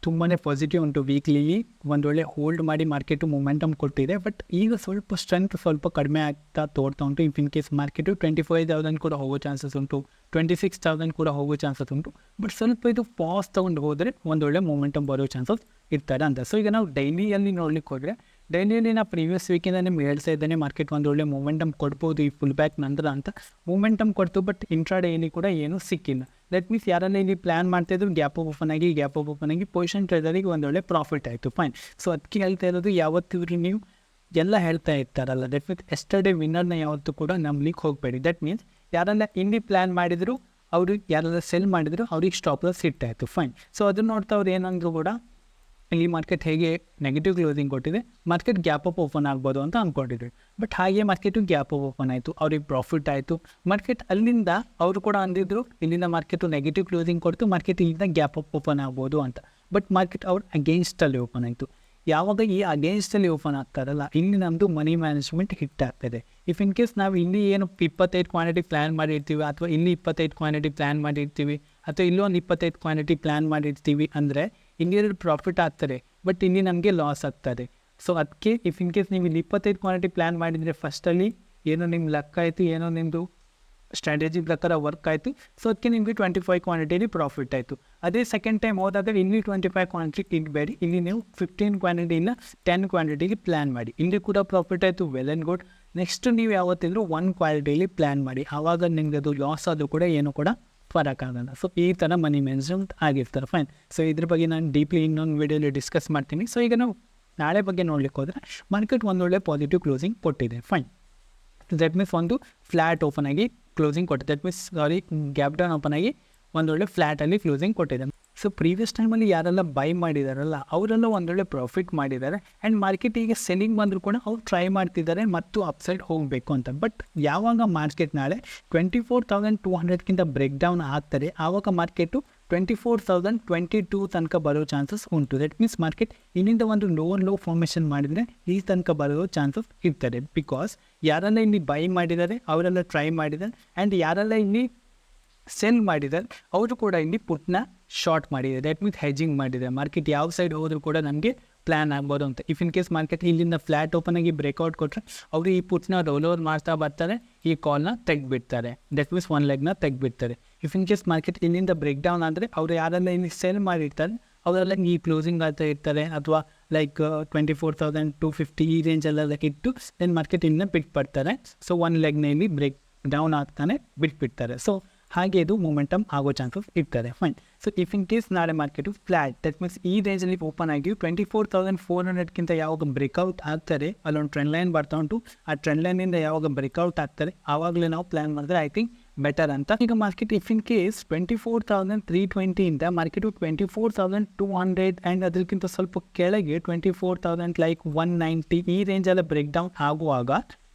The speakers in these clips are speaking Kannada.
ತುಂಬಾ ಪಾಸಿಟಿವ್ ಉಂಟು. ವೀಕ್ಲಿಲಿ ಒಂದೊಳ್ಳೆ ಹೋಲ್ಡ್ ಮಾಡಿ ಮಾರ್ಕೆಟು ಮೊಮೆಂಟಮ್ ಕೊಟ್ಟಿದೆ. ಬಟ್ ಈಗ ಸ್ವಲ್ಪ ಸ್ಟ್ರೆಂತ್ ಸ್ವಲ್ಪ ಕಡಿಮೆ ಆಗ್ತಾ ತೋರ್ತಾ ಉಂಟು. ಇಫ್ ಇನ್ ಕೇಸ್ ಮಾರ್ಕೆಟು 25,000 ಕೂಡ ಹೋಗೋ ಚಾನ್ಸಸ್ ಉಂಟು, 26,000 ಕೂಡ ಹೋಗೋ ಚಾನ್ಸಸ್ ಉಂಟು. ಬಟ್ ಸ್ವಲ್ಪ ಇದು ಪಾಸ್ ತೊಗೊಂಡು ಹೋದರೆ ಒಂದೊಳ್ಳೆ ಮೊಮೆಂಟಮ್ ಬರೋ ಚಾನ್ಸಸ್ ಇರ್ತಾರೆ ಅಂತ. ಸೊ ಈಗ ನಾವು ಡೈಲಿಯಲ್ಲಿ ನೋಡ್ಲಿಕ್ಕೆ ಹೋದರೆ, ಡೈಲಿಯಲ್ಲಿ ನಾವು ಪ್ರೀವಿಯಸ್ ವೀಕಿಂದ ನಿಮ್ಗೆ ಹೇಳ್ತಾ ಇದ್ದೇನೆ ಮಾರ್ಕೆಟ್ ಒಂದೊಳ್ಳೆ ಮೊಮೆಂಟಮ್ ಕೊಡ್ಬೋದು ಈ ಫುಲ್ ಬ್ಯಾಕ್ ನಂತರ ಅಂತ. ಮೊಮೆಂಟಮ್ ಕೊಡ್ತು, ಬಟ್ ಇಂಟ್ರಾಡೇಲಿ ಕೂಡ ಏನೂ ಸಿಕ್ಕಿಲ್ಲ. ದಟ್ ಮೀನ್ಸ್ ಯಾರನ್ನ ಇಲ್ಲಿ ಪ್ಲ್ಯಾನ್ ಮಾಡ್ತಾಯಿದ್ರು ಗ್ಯಾಪ್ ಓಪನ್ ಆಗಿ ಪೊಸಿಷನ್ ಟ್ರೇಡರಿಗೆ ಒಂದೊಳ್ಳೆ ಪ್ರಾಫಿಟ್ ಆಯಿತು. ಫೈನ್. ಸೊ ಅದಕ್ಕೆ ಹೇಳ್ತಾ ಇರೋದು, ಯಾವತ್ತಿದ್ರು ನೀವು ಎಲ್ಲ ಹೇಳ್ತಾ ಇರ್ತಾರಲ್ಲ, ದಟ್ ಮೀನ್ಸ್ ಎಸ್ಟರ್ಡೇ ವಿನ್ನರ್ನ ಯಾವತ್ತೂ ಕೂಡ ನಂಬಲಿಕ್ಕೆ ಹೋಗಬೇಡಿ. ದಟ್ ಮೀನ್ಸ್ ಯಾರನ್ನ ಇಲ್ಲಿ ಪ್ಲ್ಯಾನ್ ಮಾಡಿದ್ರು, ಅವರು ಯಾರೆಲ್ಲ ಸೆಲ್ ಮಾಡಿದ್ರು ಅವ್ರಿಗೆ ಸ್ಟಾಪ್ ಲಾಸ್ ಇಟ್ಟಾಯಿತು. ಫೈನ್. ಸೊ ಅದನ್ನು ನೋಡ್ತಾ ಅವ್ರು ಏನಂದ್ರು ಕೂಡ ಇಲ್ಲಿ ಮಾರ್ಕೆಟ್ ಹೇಗೆ ನೆಗೆಟಿವ್ ಕ್ಲೋಸಿಂಗ್ ಕೊಟ್ಟಿದೆ, ಮಾರ್ಕೆಟ್ ಗ್ಯಾಪ್ ಅಪ್ ಓಪನ್ ಆಗ್ಬೋದು ಅಂತ ಅಂದ್ಕೊಂಡಿದ್ವಿ. ಬಟ್ ಹಾಗೆ ಮಾರ್ಕೆಟು ಗ್ಯಾಪ್ ಅಪ್ ಓಪನ್ ಆಯಿತು, ಅವ್ರಿಗೆ ಪ್ರಾಫಿಟ್ ಆಯಿತು. ಮಾರ್ಕೆಟ್ ಅಲ್ಲಿಂದ ಅವರು ಕೂಡ ಅಂದಿದ್ರು ಇಲ್ಲಿಂದ ಮಾರ್ಕೆಟು ನೆಗೆಟಿವ್ ಕ್ಲೋಸಿಂಗ್ ಕೊಡ್ತು, ಮಾರ್ಕೆಟ್ ಇಲ್ಲಿಂದ ಗ್ಯಾಪ್ ಅಪ್ ಓಪನ್ ಆಗ್ಬೋದು ಅಂತ. ಬಟ್ ಮಾರ್ಕೆಟ್ ಅವ್ರು ಅಗೇನ್ಸ್ಟಲ್ಲಿ ಓಪನ್ ಆಯಿತು. ಯಾವಾಗ ಈ ಅಗೇನ್ಸ್ಟಲ್ಲಿ ಓಪನ್ ಆಗ್ತಾರಲ್ಲ, ಇಲ್ಲಿ ನಮ್ಮದು ಮನಿ ಮ್ಯಾನೇಜ್ಮೆಂಟ್ ಹಿಟ್ ಆಗ್ತದೆ. ಇಫ್ ಇನ್ ಕೇಸ್ ನಾವು ಇಲ್ಲಿ ಏನು 25 ಕ್ವಾಂಟಿಟಿ ಪ್ಲ್ಯಾನ್ ಮಾಡಿರ್ತೀವಿ, ಅಥವಾ ಇಲ್ಲಿ 25 ಕ್ವಾಂಟಿಟಿ ಪ್ಲ್ಯಾನ್ ಮಾಡಿರ್ತೀವಿ, ಅಥವಾ ಇಲ್ಲೊಂದು 25 ಕ್ವಾಂಟಿಟಿ ಪ್ಲ್ಯಾನ್ ಮಾಡಿರ್ತೀವಿ ಅಂದರೆ ಇಲ್ಲಿ ಪ್ರಾಫಿಟ್ ಆಗ್ತಾರೆ, ಬಟ್ ಇಲ್ಲಿ ನಮಗೆ ಲಾಸ್ ಆಗ್ತದೆ. ಸೊ ಅದಕ್ಕೆ ಇಫ್ ಇನ್ ಕೇಸ್ ನೀವು ಇಲ್ಲಿ 25 ಕ್ವಾಂಟಿಟಿ ಪ್ಲ್ಯಾನ್ ಮಾಡಿದರೆ ಫಸ್ಟಲ್ಲಿ ಏನೋ ನಿಮ್ಮ ಲಕ್ ಆಯಿತು, ಏನೋ ನಿಮ್ಮದು ಸ್ಟ್ರಾಟಜಿ ಪ್ರಕಾರ ವರ್ಕ್ ಆಯಿತು. ಸೊ ಅದಕ್ಕೆ ನಿಮಗೆ 25 ಕ್ವಾಂಟಿಟಿಲಿ ಪ್ರಾಫಿಟ್ ಆಯಿತು. ಅದೇ ಸೆಕೆಂಡ್ ಟೈಮ್ ಹೋದಾಗ ಇಲ್ಲಿ 25 ಕ್ವಾಂಟಿಟಿ ಇಡಬೇಡಿ, ಇಲ್ಲಿ ನೀವು 15 ಕ್ವಾಂಟಿಟಿಯಿಂದ 10 ಕ್ವಾಂಟಿಟಿಲಿ ಪ್ಲ್ಯಾನ್ ಮಾಡಿ. ಇಲ್ಲಿ ಕೂಡ ಪ್ರಾಫಿಟ್ ಆಯಿತು, ವೆಲ್ ಆ್ಯಂಡ್ ಗುಡ್. ನೆಕ್ಸ್ಟ್ ನೀವು ಯಾವತ್ತಿದ್ರು 1 ಕ್ವಾಂಟಿಟಿಲಿ ಪ್ಲ್ಯಾನ್ ಮಾಡಿ, ಆವಾಗ ನಿಮಗೆ ಅದು ಲಾಸ್ ಆದರೂ ಕೂಡ ಏನೂ ಕೂಡ ಫರಕ್ ಆಗಲ್ಲ. ಸೊ ಈ ಥರ ಮನಿ ಮ್ಯಾನೇಜ್ಮೆಂಟ್ ಆಗಿರ್ತಾರೆ. ಫೈನ್. ಸೊ ಇದ್ರ ಬಗ್ಗೆ ನಾನು ಡೀಪ್ಲಿ ಇನ್ನೊಂದು ವೀಡಿಯೋಲಿ ಡಿಸ್ಕಸ್ ಮಾಡ್ತೀನಿ. ಸೊ ಈಗ ನಾವು ನಾಳೆ ಬಗ್ಗೆ ನೋಡ್ಲಿಕ್ಕೆ ಹೋದರೆ, ಮಾರ್ಕೆಟ್ ಒಂದೊಳ್ಳೆ ಪಾಸಿಟಿವ್ ಕ್ಲೋಸಿಂಗ್ ಕೊಟ್ಟಿದೆ. ಫೈನ್. ದಟ್ ಮೀನ್ಸ್ ಒಂದು ಫ್ಲ್ಯಾಟ್ ಓಪನ್ ಆಗಿ ಕ್ಲೋಸಿಂಗ್ ಕೊಟ್ಟಿದೆ. That means gap down open ಆಗಿ ಒಂದೊಳ್ಳೆ ಫ್ಲ್ಯಾಟಲ್ಲಿ ಕ್ಲೋಸಿಂಗ್ ಕೊಟ್ಟಿದೆ. ಸೊ ಪ್ರೀವಿಯಸ್ ಟೈಮಲ್ಲಿ ಯಾರೆಲ್ಲ ಬೈ ಮಾಡಿದಾರಲ್ಲ ಅವರೆಲ್ಲ ಒಂದೊಳ್ಳೆ ಪ್ರಾಫಿಟ್ ಮಾಡಿದ್ದಾರೆ. ಆ್ಯಂಡ್ ಮಾರ್ಕೆಟ್ ಈಗ ಸೆಲ್ಲಿಂಗ್ ಬಂದರೂ ಕೂಡ ಅವ್ರು ಟ್ರೈ ಮಾಡ್ತಿದ್ದಾರೆ ಮತ್ತು ಅಪ್ಸೈಡ್ ಹೋಗಬೇಕು ಅಂತ. ಬಟ್ ಯಾವಾಗ ಮಾರ್ಕೆಟ್ ನಾಳೆ 24,200ಕ್ಕಿಂತ ಬ್ರೇಕ್ ಡೌನ್ ಆಗ್ತಾರೆ, ಆವಾಗ ಮಾರ್ಕೆಟು 24,022 ತನಕ ಬರೋ ಚಾನ್ಸಸ್ ಉಂಟು. ದಟ್ ಮೀನ್ಸ್ ಮಾರ್ಕೆಟ್ ಇಲ್ಲಿಂದ ಒಂದು ಲೋ ಫಾರ್ಮೇಷನ್ ಮಾಡಿದರೆ ಈ ತನಕ ಬರೋ ಚಾನ್ಸಸ್ ಇರ್ತದೆ. ಬಿಕಾಸ್ ಯಾರೆಲ್ಲ ಇಲ್ಲಿ ಬೈ ಮಾಡಿದ್ದಾರೆ ಅವರೆಲ್ಲ ಟ್ರೈ ಮಾಡಿದ್ದಾರೆ, ಆ್ಯಂಡ್ ಯಾರೆಲ್ಲ ಇಲ್ಲಿ ಸೆಲ್ ಮಾಡಿದ್ದಾರೆ ಅವರು ಕೂಡ ಇಲ್ಲಿ ಪುಟ್ನ ಶಾರ್ಟ್ ಮಾಡಿದ್ದಾರೆ. ದಟ್ ಮೀನ್ಸ್ ಹೆಜಿಂಗ್ ಮಾಡಿದ್ದಾರೆ. ಮಾರ್ಕೆಟ್ ಯಾವ ಸೈಡ್ ಹೋದರೂ ಕೂಡ ನಮಗೆ ಪ್ಲ್ಯಾನ್ ಆಗ್ಬೋದು ಅಂತ. ಇಫ್ ಇನ್ ಕೇಸ್ ಮಾರ್ಕೆಟ್ ಇಲ್ಲಿಂದ ಫ್ಲ್ಯಾಟ್ ಓಪನ್ ಆಗಿ ಬ್ರೇಕ್ಔಟ್ ಕೊಟ್ಟರೆ ಅವರು ಈ ಪುಟ್ನ ರೋಲ್ ಓವರ್ ಮಾಡ್ತಾ ಬರ್ತಾರೆ, ಈ ಕಾಲ್ನ ತೆಗೆದುಬಿಡ್ತಾರೆ. ದಟ್ ಮೀನ್ಸ್ ಒನ್ ಲೆಗ್ನ ತೆಗೆದುಬಿಡ್ತಾರೆ. ಇಫ್ ಇನ್ ಕೇಸ್ ಮಾರ್ಕೆಟ್ ಇಲ್ಲಿಂದ ಬ್ರೇಕ್ ಡೌನ್ ಆದರೆ ಅವರು ಯಾರೆಲ್ಲ ಇಲ್ಲಿ ಸೆಲ್ ಮಾಡಿರ್ತಾರೆ ಅವರೆಲ್ಲ ಈ ಕ್ಲೋಸಿಂಗ್ ಆಗ್ತಾ ಇರ್ತಾರೆ, ಅಥವಾ ಲೈಕ್ 24,250 ಈ ರೇಂಜೆಲ್ಲ ಇಟ್ಟು ದೆನ್ ಮಾರ್ಕೆಟ್ ಇಲ್ಲಿಂದ ಬಿಟ್ಬಿಡ್ತಾರೆ. ಸೊ ಒನ್ ಲೆಗ್ನ ಇಲ್ಲಿ ಬ್ರೇಕ್ ಡೌನ್ ಆಗ್ತಾನೆ ಬಿಟ್ಬಿಡ್ತಾರೆ. ಸೊ ಹಾಗೆ ಇದು ಮೊಮೆಂಟಮ್ ಆಗೋ ಚಾನ್ಸಸ್ ಇರ್ತದೆ. Fine. So if in case ನಾಳೆ ಮಾರ್ಕೆಟು ಫ್ಲ್ಯಾಟ್, ದಟ್ ಮೀನ್ಸ್ ಈ ರೇಂಜಲ್ಲಿ ಓಪನ್ ಆಗಿ 24,400ಕ್ಕಿಂತ ಯಾವಾಗ ಬ್ರೇಕ್ಔಟ್ ಆಗ್ತಾರೆ, ಅಲ್ಲೊಂದು ಟ್ರೆಂಡ್ ಲೈನ್ ಬರ್ತಾ ಉಂಟು, ಆ ಟ್ರೆಂಡ್ ಲೈನಿಂದ ಯಾವಾಗ ಬ್ರೇಕ್ಔಟ್ ಆಗ್ತಾರೆ ಆವಾಗಲೇ ನಾವು ಪ್ಲ್ಯಾನ್ ಮಾಡಿದ್ರೆ ಐ ಥಿಂಕ್ ಬೆಟರ್ ಅಂತ. ಈಗ ಮಾರ್ಕೆಟ್ ಇಫ್ ಇನ್ ಕೇಸ್ 24,320ಇಂದ ಮಾರ್ಕೆಟು 24,200 ಆ್ಯಂಡ್ ಅದಕ್ಕಿಂತ ಸ್ವಲ್ಪ ಕೆಳಗೆ 24,000 ಲೈಕ್ 190 ಈ ರೇಂಜೆಲ್ಲ ಬ್ರೇಕ್ ಡೌನ್ ಆಗುವಾಗ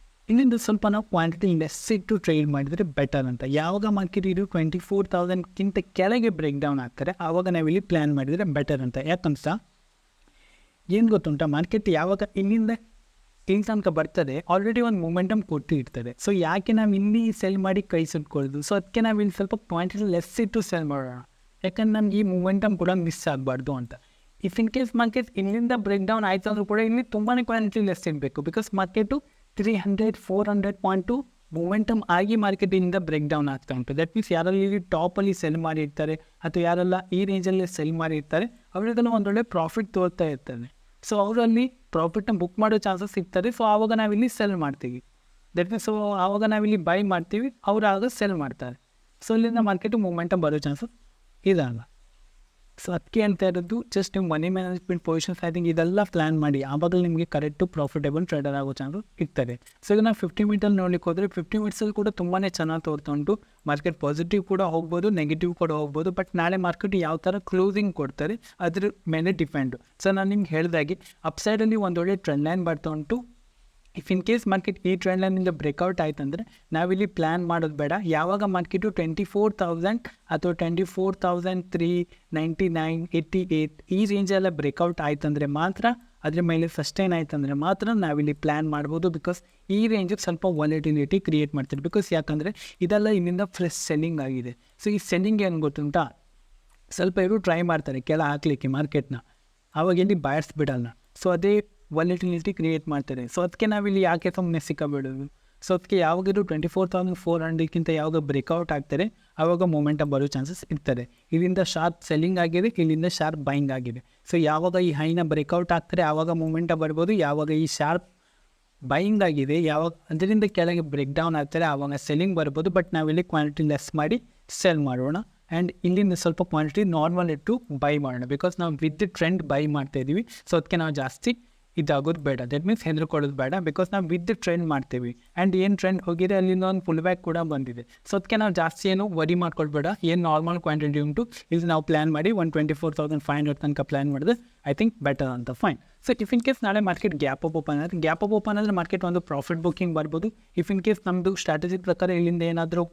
ಇಲ್ಲಿಂದ ಸ್ವಲ್ಪ ನಾವು ಕ್ವಾಂಟಿಟಿ ಲೆಸ್ ಇಟ್ಟು ಟ್ರೇಡ್ ಮಾಡಿದರೆ ಬೆಟರ್ ಅಂತ. ಯಾವಾಗ ಮಾರ್ಕೆಟ್ ಇದು 24,000ಕ್ಕಿಂತ ಕೆಳಗೆ ಬ್ರೇಕ್ ಡೌನ್ ಆಗ್ತಾರೆ ಆವಾಗ ನಾವಿಲ್ಲಿ ಪ್ಲ್ಯಾನ್ ಮಾಡಿದರೆ ಬೆಟರ್ ಅಂತ. ಯಾಕಂತ ಏನು ಗೊತ್ತುಂಟ, ಮಾರ್ಕೆಟ್ ಯಾವಾಗ ಇಲ್ಲಿಂದ ಇಲ್ಲಿ ತನಕ ಬರ್ತದೆ ಆಲ್ರೆಡಿ ಒಂದು ಮೊಮೆಂಟಮ್ ಕೊಟ್ಟು ಇರ್ತದೆ. ಸೊ ಯಾಕೆ ನಾವು ಇಲ್ಲಿ ಸೆಲ್ ಮಾಡಿ ಕೈ ಸುಟ್ಕೊಳ್ಳೋದು? ಸೊ ಅದಕ್ಕೆ ನಾವು ಇಲ್ಲಿ ಸ್ವಲ್ಪ ಕ್ವಾಂಟಿಟಿ ಲೆಸ್ ಇಟ್ಟು ಸೆಲ್ ಮಾಡೋಣ, ಯಾಕಂದ್ರೆ ನಮ್ಗೆ ಈ ಮೊಮೆಂಟಮ್ ಕೂಡ ಮಿಸ್ ಆಗಬಾರ್ದು ಅಂತ. ಇಫ್ ಇನ್ ಕೇಸ್ ಮಾರ್ಕೆಟ್ ಇಲ್ಲಿಂದ ಬ್ರೇಕ್ ಡೌನ್ ಆಯಿತು ಅಂದರೂ ಕೂಡ ಇಲ್ಲಿ ತುಂಬಾ ಕ್ವಾಂಟಿಟಿ ಲೆಸ್ ಇರಬೇಕು. ಬಿಕಾಸ್ ಮಾರ್ಕೆಟು 300-400 ಪಾಯಿಂಟು ಮೊಮೆಂಟಮ್ ಆಗಿ ಮಾರ್ಕೆಟಿಂದ ಬ್ರೇಕ್ ಡೌನ್ ಆಗ್ತಾ ಉಂಟು. ದಟ್ ಮೀನ್ಸ್ ಯಾರೆಲ್ಲ ಇಲ್ಲಿ ಟಾಪಲ್ಲಿ ಸೆಲ್ ಮಾಡಿರ್ತಾರೆ ಅಥವಾ ಯಾರೆಲ್ಲ ಈ ರೇಂಜಲ್ಲಿ ಸೆಲ್ ಮಾಡಿರ್ತಾರೆ ಅವರಿಗೆಲ್ಲ ಒಂದೊಳ್ಳೆ ಪ್ರಾಫಿಟ್ ತೋರ್ತಾ ಇರ್ತಾರೆ. ಸೊ ಅವರಲ್ಲಿ ಪ್ರಾಫಿಟ್ನ ಬುಕ್ ಮಾಡೋ ಚಾನ್ಸಸ್ ಇರ್ತಾರೆ. ಸೊ ಆವಾಗ ನಾವಿಲ್ಲಿ ಸೆಲ್ ಮಾಡ್ತೀವಿ. ದಟ್ ಮೀನ್ಸ್ ಸೊ ಆವಾಗ ನಾವಿಲ್ಲಿ ಬೈ ಮಾಡ್ತೀವಿ, ಅವ್ರು ಆಗ ಸೆಲ್ ಮಾಡ್ತಾರೆ. ಸೊ ಇಲ್ಲಿಂದ ಮಾರ್ಕೆಟು ಮೊಮೆಂಟಮ್ ಬರೋ ಚಾನ್ಸಸ್ ಇದಲ್ಲ. ಸೊ ಅದಕ್ಕೆ ಅಂತ ಇರೋದು ಜಸ್ಟ್ ನೀವು ಮನಿ ಮ್ಯಾನೇಜ್ಮೆಂಟ್ ಪೊಸಿಷನ್ಸ್ ಐ ಥಿಂಕ್ ಇದೆಲ್ಲ ಪ್ಲ್ಯಾನ್ ಮಾಡಿ ಆವಾಗಲೇ ನಿಮಗೆ ಕರೆಕ್ಟು ಪ್ರಾಫಿಟೇಬಲ್ ಟ್ರೇಡರ್ ಆಗೋ ಚಾನ್ಸಸ್ ಇರ್ತದೆ. ಸೊ ಈಗ ನಾವು 50 ಮಿನಿಟಲ್ಲಿ ನೋಡ್ಲಿಕ್ಕೆ ಹೋದರೆ 50 ಮಿನಿಟ್ಸಲ್ಲಿ ಕೂಡ ತುಂಬಾ ಚೆನ್ನಾಗಿ ತೋರ್ತಾ ಉಂಟು. ಮಾರ್ಕೆಟ್ ಪಾಸಿಟಿವ್ ಕೂಡ ಹೋಗ್ಬೋದು, ನೆಗೆಟಿವ್ ಕೂಡ ಹೋಗ್ಬೋದು. ಬಟ್ ನಾಳೆ ಮಾರ್ಕೆಟ್ ಯಾವ ಥರ ಕ್ಲೋಸಿಂಗ್ ಕೊಡ್ತಾರೆ ಅದ್ರ ಮೇಲೆ ಡಿಪೆಂಡು. ಸೊ ನಾನು ನಿಮ್ಗೆ ಹೇಳಿದಾಗೆ ಅಪ್ಸೈಡಲ್ಲಿ ಒಂದೊಳ್ಳೆ ಟ್ರೆಂಡ್ ಲೈನ್ ಬರ್ತಾ ಉಂಟು. ಇಫ್ ಇನ್ ಕೇಸ್ ಮಾರ್ಕೆಟ್ ಈ ಟ್ರೆಂಡ್ ಲೈನಿಂದ ಬ್ರೇಕ್ಔಟ್ ಆಯ್ತು ಅಂದರೆ ನಾವಿಲ್ಲಿ ಪ್ಲ್ಯಾನ್ ಮಾಡೋದು ಬೇಡ. ಯಾವಾಗ ಮಾರ್ಕೆಟು 24,000 ಅಥವಾ 24,399, 88 ಈ ರೇಂಜೆಲ್ಲ ಬ್ರೇಕ್ಔಟ್ ಆಯ್ತು ಅಂದರೆ ಮಾತ್ರ, ಅದ್ರ ಮೇಲೆ ಸಸ್ಟೈನ್ ಆಯ್ತು ಅಂದರೆ ಮಾತ್ರ ನಾವಿಲ್ಲಿ ಪ್ಲ್ಯಾನ್ ಮಾಡ್ಬೋದು. ಬಿಕಾಸ್ ಈ ರೇಂಜಿಗೆ ಸ್ವಲ್ಪ ವಾಲಿಟಿಲಿಟಿ ಕ್ರಿಯೇಟ್ ಮಾಡ್ತೀವಿ. ಬಿಕಾಸ್ ಯಾಕಂದರೆ ಇದೆಲ್ಲ ಇಲ್ಲಿಂದ ಫ್ರೆಶ್ ಸೆಲ್ಲಿಂಗ್ ಆಗಿದೆ. ಸೊ ಈ ಸೆಲ್ಲಿಂಗ್ ಏನು ಗೊತ್ತುಂಟಾ, ಸ್ವಲ್ಪ ಇವರು ಟ್ರೈ ಮಾಡ್ತಾರೆ ಕೆಳ ಹಾಕ್ಲಿಕ್ಕೆ ಮಾರ್ಕೆಟ್ನ, ಆವಾಗ ಇಲ್ಲಿ ಬಯರ್ಸ್ ಬಿಡಲ್ಲ. ಸೊ ಅದೇ ವಾಲಿಟಿಲಿಟಿ ಕ್ರಿಯೇಟ್ ಮಾಡ್ತಾರೆ. ಸೊ ಅದಕ್ಕೆ ನಾವಿಲ್ಲಿ ಯಾಕೆ ಸುಮ್ಮನೆ ಸಿಕ್ಕಬಿಡೋದು. ಸೊ ಅದಕ್ಕೆ ಯಾವಾಗಿದ್ರು 24,400ಕ್ಕಿಂತ ಯಾವಾಗ ಬ್ರೇಕ್ಔಟ್ ಆಗ್ತಾರೆ ಆವಾಗ ಮೊಮೆಂಟಮ್ ಬರೋ ಚಾನ್ಸಸ್ ಇರ್ತಾರೆ. ಇಲ್ಲಿಂದ ಶಾರ್ಪ್ ಸೆಲ್ಲಿಂಗ್ ಆಗಿದೆ, ಇಲ್ಲಿಂದ ಶಾರ್ಪ್ ಬೈಯಿಂಗ್ ಆಗಿದೆ. ಸೊ ಯಾವಾಗ ಈ ಹೈನ ಬ್ರೇಕ್ಔಟ್ ಆಗ್ತಾರೆ ಆವಾಗ ಮೊಮೆಂಟಮ್ ಬರ್ಬೋದು. ಯಾವಾಗ ಈ ಶಾರ್ಪ್ ಬೈಯಿಂಗ್ ಆಗಿದೆ, ಯಾವಾಗ ಅದರಿಂದ ಕೆಳಗೆ ಬ್ರೇಕ್ ಡೌನ್ ಆಗ್ತಾರೆ ಆವಾಗ ಸೆಲ್ಲಿಂಗ್ ಬರ್ಬೋದು. ಬಟ್ ನಾವಿಲ್ಲಿ ಕ್ವಾಂಟಿಟಿ ಲೆಸ್ ಮಾಡಿ ಸೆಲ್ ಮಾಡೋಣ. ಆ್ಯಂಡ್ ಇಲ್ಲಿಂದ ಸ್ವಲ್ಪ ಕ್ವಾಂಟಿಟಿ ನಾರ್ಮಲ್ ಇಟ್ಟು ಬೈ ಮಾಡೋಣ. ಬಿಕಾಸ್ ನಾವು ವಿತ್ ಟ್ರೆಂಡ್ ಬೈ ಮಾಡ್ತಾಯಿದ್ದೀವಿ. ಸೊ ಅದಕ್ಕೆ ನಾವು ಜಾಸ್ತಿ ಇದಾಗೋದು ಬೇಡ. ದಟ್ ಮೀನ್ಸ್ ಹೆದರ್ಕೊಳ್ಳೋದು ಬೇಡ. ಬಿಕಾಸ್ ನಾವು ವಿತ್ ಟ್ರೆಂಡ್ ಮಾಡ್ತೀವಿ. ಆ್ಯಂಡ್ ಏನು ಟ್ರೆಂಡ್ ಹೋಗಿದೆ ಅಲ್ಲಿಂದ ಒಂದು ಫುಲ್ ಬ್ಯಾಕ್ ಕೂಡ ಬಂದಿದೆ. ಸೊ ಅದಕ್ಕೆ ನಾವು ಜಾಸ್ತಿ ಏನು ವರಿ ಮಾಡ್ಕೊಳ್ಬೇಡ. ಏನು ನಾರ್ಮಲ್ ಕ್ವಾಂಟಿಟಿ ಉಂಟು ಇದು ನಾವು ಪ್ಲ್ಯಾನ್ ಮಾಡಿ 124,500 ತನಕ ಪ್ಲ್ಯಾನ್ ಮಾಡಿದ್ರೆ ಐ ಥಿಂಕ್ ಬೆಟರ್ ಅಂತ. Fine. So if in case ನಾಳೆ ಮಾರ್ಕೆಟ್ ಗ್ಯಾಪ್ ಅಪ್ ಓಪನ್ ಆದರೆ ಮಾರ್ಕೆಟ್ ಒಂದು ಪ್ರಾಫಿಟ್ ಬುಕ್ಕಿಂಗ್ ಬರ್ಬೋದು. ಇಫ್ ಇನ್ ಕೇಸ್ ನಮ್ಮದು ಸ್ಟ್ರಾಟಜಿ ಪ್ರಕಾರ ಇಲ್ಲಿಂದ ಏನಾದರೂ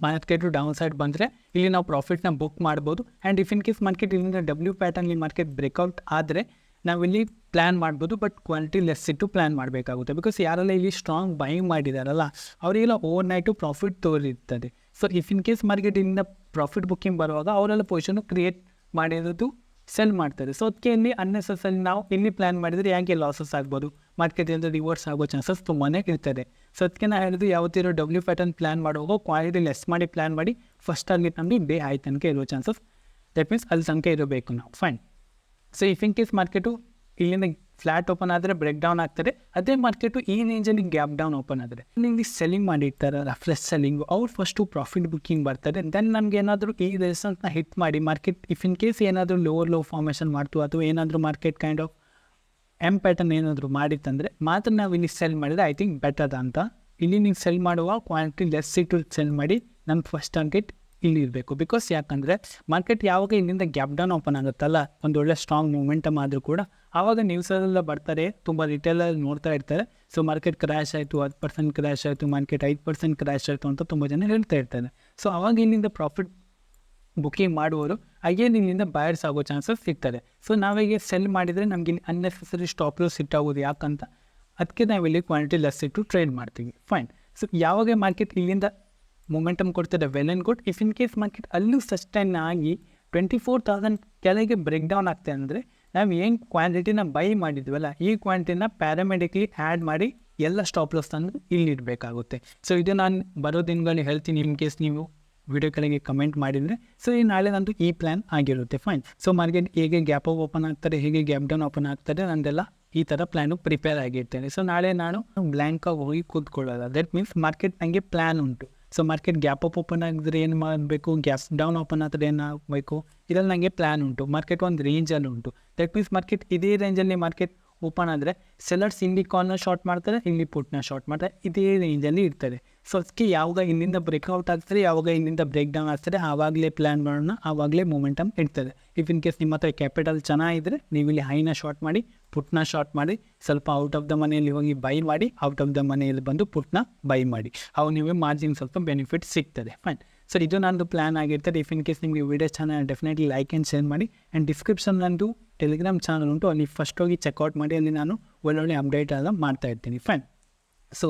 ಮಾರ್ಕೆಟು ಡೌನ್ ಸೈಡ್ ಬಂದರೆ ಇಲ್ಲಿ ನಾವು ಪ್ರಾಫಿಟ್ನ ಬುಕ್ ಮಾಡ್ಬೋದು. And if in case market ಇಲ್ಲಿಂದ ಡಬ್ಲ್ಯೂ ಪ್ಯಾಟರ್ನಲ್ಲಿ ಮಾರ್ಕೆಟ್ ಬ್ರೇಕ್ಔಟ್ ಆದರೆ ನಾವಿಲ್ಲಿ ಪ್ಲ್ಯಾನ್ ಮಾಡ್ಬೋದು. ಬಟ್ ಕ್ವಾಂಟಿಟಿ ಲೆಸ್ ಇಟ್ಟು ಪ್ಲ್ಯಾನ್ ಮಾಡಬೇಕಾಗುತ್ತೆ. ಬಿಕಾಸ್ ಯಾರೆಲ್ಲ ಇಲ್ಲಿ ಸ್ಟ್ರಾಂಗ್ ಬೈಯಿಂಗ್ ಮಾಡಿದಾರಲ್ಲ ಅವರಿಗೆಲ್ಲ ಓವರ್ ನೈಟು ಪ್ರಾಫಿಟ್ ತೋರಿರ್ತದೆ. So if in case market ಇಲ್ಲಿಂದ ಪ್ರಾಫಿಟ್ ಬುಕ್ಕಿಂಗ್ ಬರುವಾಗ ಅವರೆಲ್ಲ ಪೊಸಿಷನ್ನು ಕ್ರಿಯೇಟ್ ಮಾಡಿರೋದು ಸೆಲ್ ಮಾಡ್ತಾರೆ. ಸೊ ಅದಕ್ಕೆ ಇಲ್ಲಿ ಅನ್ನೆಸೆಸರಿ ನಾವು ಇಲ್ಲಿ ಪ್ಲ್ಯಾನ್ ಮಾಡಿದರೆ ಯಾಕೆ ಲಾಸಸ್ ಆಗ್ಬೋದು, ಮಾರ್ಕೆಟಿಂದ ರಿವರ್ಸ್ ಆಗೋ ಚಾನ್ಸಸ್ ತುಂಬಾ ಇರ್ತದೆ. ಸೊ ಅದಕ್ಕೆ ನಾನು ಹೇಳಿದ್ದು ಯಾವತ್ತಿರೋ ಡಬ್ಲ್ಯೂ ಪ್ಯಾಟರ್ನ್ ಪ್ಲ್ಯಾನ್ ಮಾಡುವಾಗ ಕ್ವಾಂಟಿಟಿ ಲೆಸ್ ಮಾಡಿ ಪ್ಲ್ಯಾನ್ ಮಾಡಿ ಫಸ್ಟ್ ಟಾರ್ಗೆಟ್ ನಮಗೆ ಡೇ ಹೈ ತನಕ ಇರೋ ಚಾನ್ಸಸ್, ದಟ್ ಮೀನ್ಸ್ ಅಲ್ಲಿ ತನಕ ಇರಬೇಕು ನಾವು. Fine. So if in case market ಇಲ್ಲಿಂದ ಫ್ಲ್ಯಾಟ್ ಓಪನ್ ಆದರೆ ಬ್ರೇಕ್ ಡೌನ್ ಆಗ್ತಾರೆ, ಅದೇ ಮಾರ್ಕೆಟು ಈ ರೇಂಜಲ್ಲಿ ಗ್ಯಾಪ್ ಡೌನ್ ಓಪನ್ ಆದರೆ ಇಲ್ಲಿ ಸೆಲ್ಲಿಂಗ್ ಮಾಡಿರ್ತಾರಲ್ಲ ಫ್ರೆಶ್ ಸೆಲ್ಲಿಂಗು ಅವ್ರು ಫಸ್ಟು ಪ್ರಾಫಿಟ್ ಬುಕ್ಕಿಂಗ್ ಬರ್ತಾರೆ. ದೆನ್ ನಮ್ಗೆ ಏನಾದರೂ ಈ ರೆಸಲ್ಟ್ನ ಹಿಟ್ ಮಾಡಿ ಮಾರ್ಕೆಟ್ ಇಫ್ ಇನ್ ಕೇಸ್ ಏನಾದರೂ ಲೋ ಫಾರ್ಮೇಷನ್ ಮಾಡ್ತು ಅಥವಾ ಏನಾದರೂ market kind of M pattern ಏನಾದರೂ ಮಾಡಿತ್ತಂದರೆ ಮಾತ್ರ ನಾವು ಇಲ್ಲಿ ಸೆಲ್ ಮಾಡಿದರೆ ಐ ಥಿಂಕ್ ಬೆಟರ್ ಅಂತ. ಇಲ್ಲಿ ನೀವು ಸೆಲ್ ಮಾಡುವ ಕ್ವಾಂಟಿಟಿ ಲೆಸ್ ಇಟ್ಟು ಸೆಲ್ ಮಾಡಿ ನಮ್ಮ ಫಸ್ಟ್ ಟಾರ್ಗೆಟ್ ಇಲ್ಲಿ ಇರಬೇಕು. ಬಿಕಾಸ್ ಯಾಕಂದರೆ ಮಾರ್ಕೆಟ್ ಯಾವಾಗ ಇಲ್ಲಿಂದ ಗ್ಯಾಪ್ ಡೌನ್ ಓಪನ್ ಆಗುತ್ತಲ್ಲ ಒಂದು ಒಳ್ಳೆ ಸ್ಟ್ರಾಂಗ್ ಮೂಮೆಂಟಮ್ ಆದರೂ ಕೂಡ ಆವಾಗ ನ್ಯೂಸಲ್ಲೆಲ್ಲ ಬರ್ತಾರೆ, ತುಂಬ ರಿಟೇಲಲ್ಲಿ ನೋಡ್ತಾ ಇರ್ತಾರೆ. ಸೊ ಮಾರ್ಕೆಟ್ ಕ್ರ್ಯಾಶ್ ಆಯಿತು, 10% ಕ್ರ್ಯಾಶ್ ಆಯಿತು, ಮಾರ್ಕೆಟ್ 5% ಕ್ರ್ಯಾಶ್ ಆಯಿತು ಅಂತ ತುಂಬ ಜನ ಹೇಳ್ತಾ ಇರ್ತಾರೆ. ಸೊ ಆವಾಗ ಇಲ್ಲಿಂದ ಪ್ರಾಫಿಟ್ ಬುಕ್ಕಿಂಗ್ ಮಾಡುವವರು ಅಗೇನ್ ಇಲ್ಲಿಂದ ಬಯರ್ಸ್ ಆಗೋ ಚಾನ್ಸಸ್ ಸಿಗ್ತದೆ. ಸೊ ನಾವೀಗ ಸೆಲ್ ಮಾಡಿದರೆ ನಮಗೆ ಇಲ್ಲಿ ಅನ್ನೆಸೆಸರಿ ಸ್ಟಾಪ್ ಲಾಸ್ ಸಿಟ್ ಆಗೋದು ಯಾಕಂತ ಅದಕ್ಕೆ ನಾವಿಲ್ಲಿ ಕ್ವಾಂಟಿಟಿ ಲೆಸ್ ಇಟ್ಟು ಟ್ರೇಡ್ ಮಾಡ್ತೀವಿ. ಫೈನ್. ಸೊ ಯಾವಾಗ ಮಾರ್ಕೆಟ್ ಇಲ್ಲಿಂದ ಮೊಮೆಂಟಮ್ ಕೊಡ್ತದೆ well and good. If in case market ಅಲ್ಲೂ ಸಸ್ಟೈನ್ ಆಗಿ 24,000 ಕೆಳಗೆ ಬ್ರೇಕ್ ಡೌನ್ ಆಗ್ತದೆ ಅಂದರೆ ನಾವು ಏನು ಕ್ವಾಂಟಿಟಿನ ಬೈ ಮಾಡಿದ್ವಲ್ಲ ಈ ಕ್ವಾಂಟಿಟಿನ ಪ್ಯಾರಾಮೆಡಿಕ್ಲಿ ಆ್ಯಡ್ ಮಾಡಿ ಎಲ್ಲ ಸ್ಟಾಪ್ ಲಾಸ್ ತಂದು ಇಲ್ಲಿ ಇಡಬೇಕಾಗುತ್ತೆ. ಸೊ ಇದು ನಾನು ಬರೋ ದಿನಗಳಲ್ಲಿ ಹೇಳ್ತೀನಿ ಇನ್ ಕೇಸ್ ನೀವು ವಿಡಿಯೋ ಕೆಳಗೆ ಕಮೆಂಟ್ ಮಾಡಿದರೆ. ಸೊ ಈ ನಾಳೆ ನಂದು ಈ ಪ್ಲ್ಯಾನ್ ಆಗಿರುತ್ತೆ. ಫೈನ್. ಸೊ ಮಾರ್ಕೆಟ್ ಹೇಗೆ ಗ್ಯಾಪ್ ಅಪ್ ಓಪನ್ ಆಗ್ತಾರೆ, ಹೇಗೆ ಗ್ಯಾಪ್ ಡೌನ್ ಓಪನ್ ಆಗ್ತಾರೆ ನಂದೆಲ್ಲ ಈ ಥರ ಪ್ಲ್ಯಾನು ಪ್ರಿಪೇರ್ ಆಗಿರ್ತೇನೆ. ಸೊ ನಾಳೆ ನಾನು ಬ್ಲ್ಯಾಂಕಾಗಿ ಹೋಗಿ ಕೂತ್ಕೊಳ್ಳೋಲ್ಲ. ದಟ್ ಮೀನ್ಸ್ ಮಾರ್ಕೆಟ್ ನನಗೆ ಪ್ಲ್ಯಾನ್ ಉಂಟು. So market gap up open ಆಗಿದ್ರೆ ಏನು ಮಾಡಬೇಕು, ಗ್ಯಾಪ್ ಡೌನ್ ಓಪನ್ ಆದರೆ ಏನು ಆಗಬೇಕು, ಇದರಲ್ಲಿ ನನಗೆ ಪ್ಲ್ಯಾನ್ ಉಂಟು. ಮಾರ್ಕೆಟ್ ಒಂದು ರೇಂಜಲ್ಲಿ ಉಂಟು. ದಟ್ ಮೀನ್ಸ್ ಮಾರ್ಕೆಟ್ ಇದೇ ರೇಂಜಲ್ಲಿ ಮಾರ್ಕೆಟ್ ಓಪನ್ ಆದರೆ ಸೆಲ್ಲರ್ಸ್ ಇಲ್ಲಿ ಕಾಲ್ನ ಶಾರ್ಟ್ ಮಾಡ್ತಾರೆ, ಇಲ್ಲಿ ಪುಟ್ನ ಶಾರ್ಟ್ ಮಾಡ್ತಾರೆ, ಇದೇ ರೇಂಜಲ್ಲಿ ಇರ್ತಾರೆ. ಸೊ ಅದಕ್ಕೆ ಯಾವಾಗ ಇಲ್ಲಿಂದ ಬ್ರೇಕ್ಔಟ್ ಆಗ್ತಾರೆ, ಯಾವಾಗ ಇಲ್ಲಿಂದ ಬ್ರೇಕ್ ಡೌನ್ ಆಗ್ತಾರೆ ಆವಾಗಲೇ ಪ್ಲ್ಯಾನ್ ಮಾಡೋಣ, ಆವಾಗಲೇ ಮೂಮೆಂಟಮ್ ಇರ್ತದೆ. ಇಫ್ ಇನ್ ಕೇಸ್ ನಿಮ್ಮ ಹತ್ರ ಕ್ಯಾಪಿಟಲ್ ಚೆನ್ನಾಗಿದ್ದರೆ ನೀವು ಇಲ್ಲಿ ಹೈನ ಶಾರ್ಟ್ ಮಾಡಿ, ಪುಟ್ನ ಶಾರ್ಟ್ ಮಾಡಿ, ಸ್ವಲ್ಪ ಔಟ್ ಆಫ್ ದ ಮನೆಯಲ್ಲಿ ಹೋಗಿ ಬೈ ಮಾಡಿ, ಔಟ್ ಆಫ್ ದ ಮನೆಯಲ್ಲಿ ಬಂದು ಪುಟ್ನ ಬೈ ಮಾಡಿ, ಅವು ನಿಮಗೆ ಮಾರ್ಜಿನ್ ಸ್ವಲ್ಪ ಬೆನಿಫಿಟ್ ಸಿಗ್ತದೆ. ಫೈನ್. ಸೊ ಇದು ನಂದು ಪ್ಲ್ಯಾನ್ ಆಗಿರ್ತದೆ. ಇಫ್ ಇನ್ ಕೇಸ್ ನಿಮಗೆ ವಿಡಿಯೋ ಚೆನ್ನಾಗಿ ಡೆಫಿನೆಟ್ಲಿ ಲೈಕ್ ಆ್ಯಂಡ್ ಶೇರ್ ಮಾಡಿ. ಆ್ಯಂಡ್ ಡಿಸ್ಕ್ರಿಪ್ಷನ್ ನಂದು ಟೆಲಿಗ್ರಾಮ್ ಚಾನಲ್ ಉಂಟು, ಅಲ್ಲಿ ಫಸ್ಟ್ ಹೋಗಿ ಚೆಕ್ಔಟ್ ಮಾಡಿ, ಅಲ್ಲಿ ನಾನು ಒಳ್ಳೊಳ್ಳೆ ಅಪ್ಡೇಟ್ ಎಲ್ಲ ಮಾಡ್ತಾಯಿರ್ತೀನಿ. Fine. So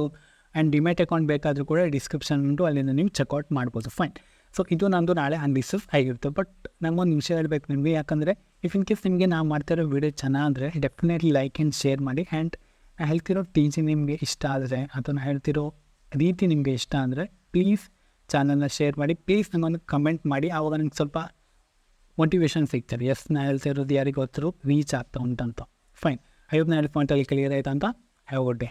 and demat account ಬೇಕಾದರೂ ಕೂಡ ಡಿಸ್ಕ್ರಿಪ್ಷನ್ ಉಂಟು, ಅಲ್ಲಿಂದ ನೀವು ಚೆಕ್ಔಟ್ ಮಾಡ್ಬೋದು. ಫೈನ್. ಸೊ ಇದು ನಂದು ನಾಳೆ ಅನ್ಲಿಸಸ್ ಆಗಿರುತ್ತೆ. ಬಟ್ ನಮಗೊಂದು ವಿಷಯ ಹೇಳಬೇಕು ನಿಮಗೆ, ಯಾಕಂದರೆ ಇಫ್ ಇನ್ ಕೇಸ್ ನಿಮಗೆ ನಾವು ಮಾಡ್ತಿರೋ ವಿಡಿಯೋ ಚೆನ್ನಾದರೆ ಡೆಫಿನೆಟ್ಲಿ ಲೈಕ್ ಆ್ಯಂಡ್ ಶೇರ್ ಮಾಡಿ. ಆ್ಯಂಡ್ ನಾನು ಹೇಳ್ತಿರೋ ಟೀಚಿಂಗ್ ನಿಮಗೆ ಇಷ್ಟ ಆದರೆ ಅಥವಾ ನಾನು ಹೇಳ್ತಿರೋ ರೀತಿ ನಿಮಗೆ ಇಷ್ಟ ಅಂದರೆ ಪ್ಲೀಸ್ ಚಾನಲ್ನ ಶೇರ್ ಮಾಡಿ. ಪ್ಲೀಸ್ ನನಗೊಂದು ಕಮೆಂಟ್ ಮಾಡಿ, ಆವಾಗ ನನಗೆ ಸ್ವಲ್ಪ ಮೋಟಿವೇಶನ್ ಸಿಗ್ತಾರೆ. ಎಸ್ ನಾನು ಹೇಳ್ತಾ ಇರೋದು ಯಾರಿಗೊತ್ತರೂ ರೀಚ್ ಆಗ್ತಾ ಉಂಟಂತ. ಫೈನ್. ಐ ಹೋಪ್ ನಾನು ಪಾಯಿಂಟಲ್ಲಿ ಕ್ಲಿಯರ್ ಆಯ್ತು ಅಂತ. Have good day.